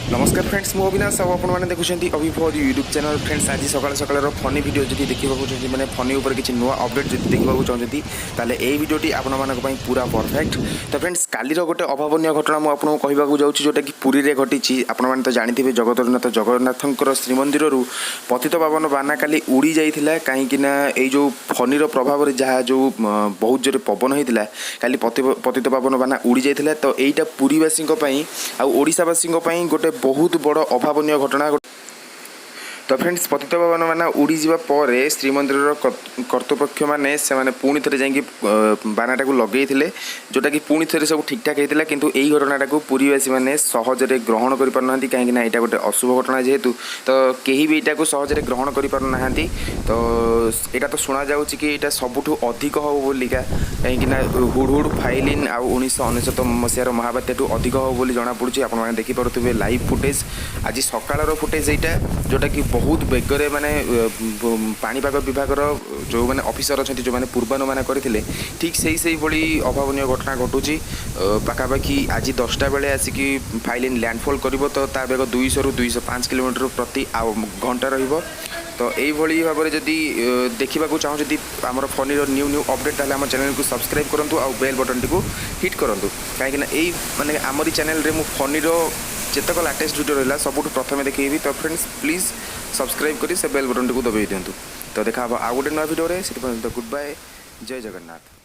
नमस्कार फ्रेंड्स मु अविनाश सब आपने देखुं अभिभव यूट्यूब चैनल फ्रेंड्स आज सकाल सकाल फनी वीडियो जब देखा मैंने फनी उपर किसी नुआ अपडेट जब देखा चाहते ताले ये वीडियोटी आपण पूरा परफेक्ट। तो फ्रेंड्स कालीर गोटे अभावन घटना मुझे कहवाक जाऊँ जोटा कि पुरी में घटी आपने तो जानते जगतरनाथ जगन्नाथंकर श्रीमंदिर पतित पावन बाना काली उड़ी जाइए कहीं जो फनीर प्रभाव जहाँ जो बहुत जोर पवन होता काली पतित पावन बाना उड़ी जाइए। तो यहीटा पुरीवासी आशावासी गोटे बहुत बड़ अभावन घटना। तो फ्रेंड्स पतित पावन बाना उड़ी जावा पर श्रीमंदिर कर्तृपक्ष मैंने से पुणी थे जा बानाटा को लगे जोटा कि पुणी थे सब ठीक ठाक होता कि यही घटनाटा को पुरीवासी मैंने सहजरे ग्रहण कर पारना कहीं यहाँ गोटे अशुभ घटना जेहेतु तो कहीं भी यहाँ सहजरे ग्रहण कर पारना। तो यहाँ तो शुणा जा कि यहाँ सबुठ अधिक हो बोलिका कहीं हुड़ फाइलिन आ 1999 मसीहार महाबात्या अधिक हो बोली जना पड़ी आपने देखिपे लाइव फुटेज आज सकाल फुटेज यहाँ जोटा कि बहुत बेगरे माने पाणीपाग विभाग जो मैंने ऑफिसर अच्छा जो मैंने पूर्वानुमान करते ठीक से भाई अभावन घटना घटुची पाखापाखि आज 10टा बेले आसिकी फाइलिन लैंडफॉल कर तो ता बेग 200 ରୁ 205 किलोमीटर प्रति घंटा रहिबो। तो यही भाव में जदि देखा चाहूँ आम फनी न्यू न्यू अपडेट ताले आम चैनल को सब्सक्राइब करूँ आ बेल बटन टी हिट करूँ कहीं यही माने आमरी चैनल रे मु फनीर जितक लाटेस्ट वीडियो रहा सबुठ प्रथम देखी। तो फ्रेंड्स प्लीज सब्सक्राइब करी से बेल बटन टी दबाई दिंतु। तो देखा आउ गोटे नुआ वीडियो से गुड बाय जय जगन्नाथ।